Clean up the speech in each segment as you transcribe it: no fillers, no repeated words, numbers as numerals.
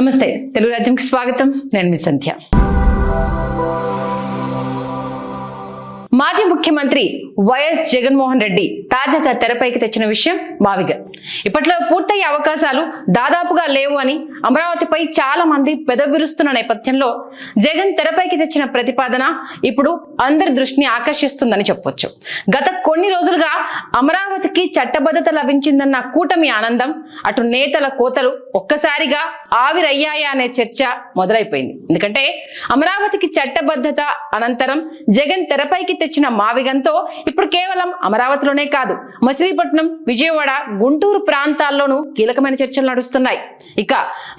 నమస్తే, తెలుగు రాజ్యంకి స్వాగతం. నేను మీ సంధ్య. మాజీ ముఖ్యమంత్రి వైఎస్ జగన్మోహన్ రెడ్డి తాజాగా తెరపైకి తెచ్చిన విషయం మావిగన్. ఇప్పట్లో పూర్తయ్యే అవకాశాలు దాదాపుగా లేవు అని అమరావతిపై చాలా మంది పెదవిరుస్తున్న నేపథ్యంలో జగన్ తెరపైకి తెచ్చిన ప్రతిపాదన ఇప్పుడు అందరి దృష్టిని ఆకర్షిస్తుందని చెప్పొచ్చు. గత కొన్ని రోజులుగా అమరావతికి చట్టబద్ధత లభించిందన్న కూటమి ఆనందం, అటు నేతల కోతలు ఒక్కసారిగా ఆవిరయ్యాయా అనే చర్చ మొదలైపోయింది. ఎందుకంటే అమరావతికి చట్టబద్ధత అనంతరం జగన్ తెరపైకి తెచ్చిన మావిగన్తో ఇప్పుడు కేవలం అమరావతిలోనే కాదు, మచిలీపట్నం, విజయవాడ, గుంటూరు ప్రాంతాల్లోనూ కీలకమైన చర్చలు నడుస్తున్నాయి. ఇక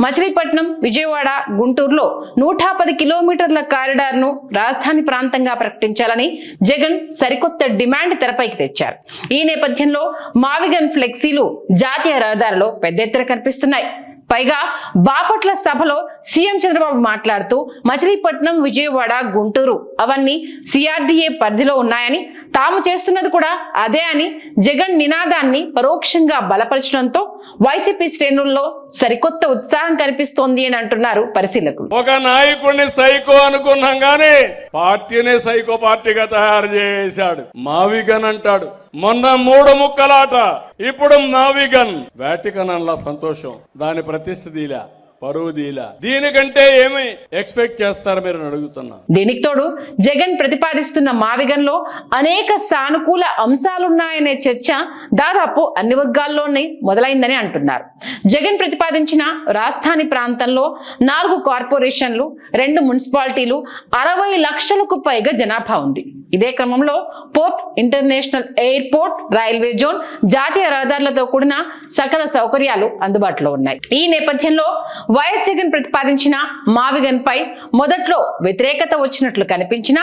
మచిలీపట్నం, విజయవాడ, గుంటూరులో 110 కిలోమీటర్ల కారిడార్ ను రాజధాని ప్రాంతంగా ప్రకటించాలని జగన్ సరికొత్త డిమాండ్ తెరపైకి తెచ్చారు. ఈ నేపథ్యంలో మావిగన్ ఫ్లెక్సీలు జాతీయ రహదారిలో పెద్ద ఎత్తున కనిపిస్తున్నాయి. పైగా బాపట్ల సభలో సీఎం చంద్రబాబు మాట్లాడుతూ మచిలీపట్నం, విజయవాడ, గుంటూరు అవన్నీ సిఆర్డీఏ పరిధిలో ఉన్నాయని, తాము చేస్తున్నది కూడా అదే అని జగన్ నినాదాన్ని పరోక్షంగా బలపరచడంతో వైసీపీ శ్రేణుల్లో సరికొత్త ఉత్సాహం కనిపిస్తోంది అని అంటున్నారు పరిశీలకులు. ఒక నాయకుడిని సైకో అనుకున్నాం గానీ పార్టీనే సైకో పార్టీగా తయారు చేశాడు. మావిగన్ అంటాడు. మొన్న 3 ముక్కలాట, ఇప్పుడు మావిగన్. వాటికన్ అలా సంతోషం, దాని ప్రతిష్ఠ దీలా, పరువు దీలా. దీనికంటే ఏమి ఎక్స్పెక్ట్ చేస్తారు మీరు అడుగుతున్నా. దీనికి తోడు జగన్ ప్రతిపాదిస్తున్న మావిగన్ లో అనేక సానుకూల అంశాలున్నాయనే చర్చ దాదాపు అన్ని వర్గాల్లోనే మొదలైందని అంటున్నారు. జగన్ ప్రతిపాదించిన రాజధాని ప్రాంతంలో 4 కార్పొరేషన్లు, 2 మున్సిపాలిటీలు, 60 లక్షలకు పైగా జనాభా ఉంది. ఇదే క్రమంలో port, international airport, railway zone, జాతీయ రహదారులతో కూడిన సకల సౌకర్యాలు అందుబాటులో ఉన్నాయి. ఈ నేపథ్యంలో వైఎస్ జగన్ ప్రతిపాదించిన మావిగన్ పై మొదట్లో వ్యతిరేకత వచ్చినట్లు కనిపించినా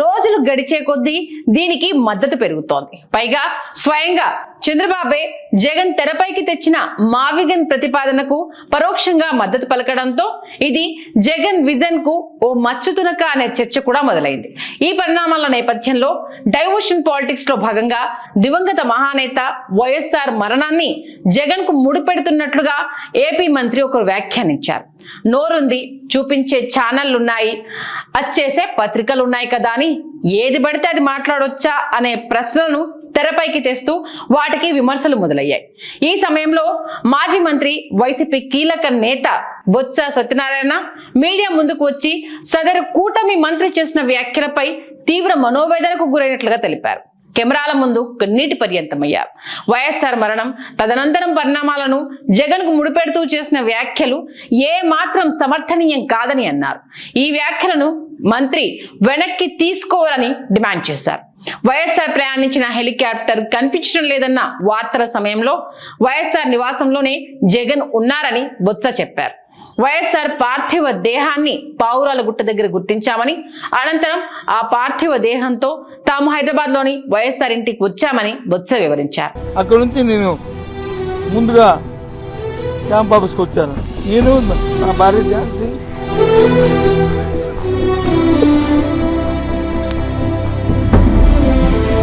రోజులు గడిచే కొద్దీ దీనికి మద్దతు పెరుగుతోంది. పైగా స్వయంగా చంద్రబాబే జగన్ తెరపైకి తెచ్చిన మావిగన్ ప్రతిపాదనకు పరోక్షంగా మద్దతు పలకడంతో ఇది జగన్ విజన్ కు ఓ మచ్చుతునక అనే చర్చ కూడా మొదలైంది. ఈ పరిణామాల నేపథ్యంలో డైవర్షన్ పాలిటిక్స్ లో భాగంగా దివంగత మహానేత వైఎస్ఆర్ మరణాన్ని జగన్ కు ముడిపెడుతున్నట్లుగా ఏపీ మంత్రి ఒకరు వ్యాఖ్యానించారు. నోరుంది, చూపించే ఛానళ్లున్నాయి, అచ్చేసే పత్రికలు ఉన్నాయి కదా అని ఏది పడితే అది మాట్లాడొచ్చా అనే ప్రశ్నలను తెరపైకి తెస్తూ వాటికి విమర్శలు మొదలయ్యాయి. ఈ సమయంలో మాజీ మంత్రి, వైసీపీ కీలక నేత బొత్స సత్యనారాయణ మీడియా ముందుకు వచ్చి సదరు కూటమి మంత్రి చేసిన వ్యాఖ్యలపై తీవ్ర మనోవేదనకు గురైనట్లుగా తెలిపారు. కెమెరాల ముందు కన్నీటి పర్యంతమయ్యారు. వైఎస్ఆర్ మరణం, తదనంతరం పరిణామాలను జగన్ కు ముడిపెడుతూ చేసిన వ్యాఖ్యలు ఏ మాత్రం సమర్థనీయం కాదని అన్నారు. ఈ వ్యాఖ్యలను మంత్రి వెనక్కి తీసుకోవాలని డిమాండ్ చేశారు. వైఎస్ఆర్ ప్రయాణించిన హెలికాప్టర్ కనిపించడం లేదన్న వార్తల సమయంలో వైఎస్ఆర్ నివాసంలోనే జగన్ ఉన్నారని బొత్స చెప్పారు. వైఎస్ఆర్ పార్థివ దేహాన్ని పావురాల గుట్ట దగ్గర గుర్తించామని, అనంతరం ఆ పార్థివ దేహంతో తాము హైదరాబాద్ లోని వైఎస్ఆర్ ఇంటికి వచ్చామని బొత్స వివరించారు. అక్కడ నుంచి నేను ముందుగా క్యాంప్ ఆఫీస్కి వచ్చాను. నేను నా భార్య ఝాన్సీ,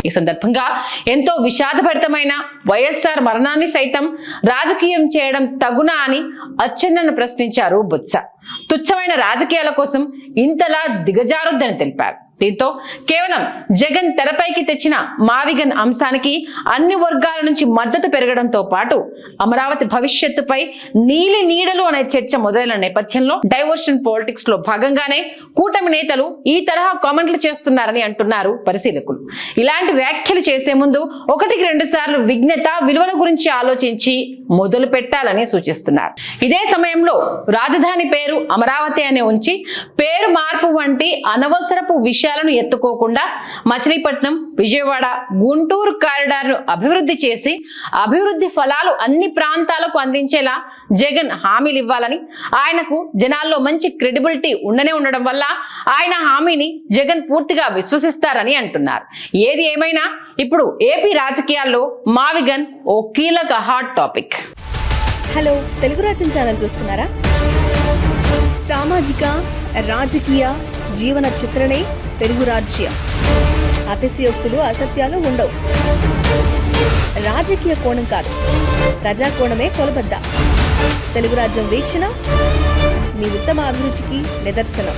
ఈ సందర్భంగా ఎంతో విషాదభరితమైన వైఎస్ఆర్ మరణాన్ని సైతం రాజకీయం చేయడం తగునా అని అచ్చెన్నను ప్రశ్నించారు బొత్స. తుచ్చమైన రాజకీయాల కోసం ఇంతలా దిగజారొద్దని తెలిపారు. దీంతో కేవలం జగన్ తెరపైకి తెచ్చిన మావిగన్ అంశానికి అన్ని వర్గాల నుంచి మద్దతు పెరగడంతో పాటు అమరావతి భవిష్యత్తుపై నీలి నీడలు అనే చర్చ మొదలైన నేపథ్యంలో డైవర్షన్ పాలిటిక్స్ లో భాగంగానే కూటమి నేతలు ఈ తరహా కామెంట్లు చేస్తున్నారని అంటున్నారు పరిశీలకులు. ఇలాంటి వ్యాఖ్యలు చేసే ముందు 1-2 సార్లు విజ్ఞత, విలువల గురించి ఆలోచించి మొదలు పెట్టాలని సూచిస్తున్నారు. ఇదే సమయంలో రాజధాని పేరు అమరావతి అనే ఉంచి పేరు మార్పు వంటి అనవసరపు విషయాలను ఎత్తుకోకుండా మచిలీపట్నం, విజయవాడ, గుంటూరు కారిడార్ ను అభివృద్ధి చేసి అభివృద్ధి ఫలాలు అన్ని ప్రాంతాలకు అందించేలా జగన్ హామీలు ఇవ్వాలని, ఆయనకు జనాల్లో మంచి క్రెడిబిలిటీ ఉండడం వల్ల ఆయన హామీని జగన్ పూర్తిగా విశ్వసిస్తారని అంటున్నారు. ఏది ఏమైనా ఇప్పుడు ఏపీ రాజకీయాల్లో మావిగన్ ఓ కీలక హాట్ టాపిక్. హలో, తెలుగు రాజ్యం ఛానల్ చూస్తున్నారా? సామాజిక, రాజకీయ, జీవన చిత్రణే తెలుగు రాజ్యం. అతిశయోక్తులు, అసత్యాలు ఉండవు. రాజకీయ కోణం కాదు, ప్రజా కోణమే కొలబద్ద. తెలుగు రాజ్యం వీక్షణ మీ ఉత్తమ అభిరుచికి నిదర్శనం.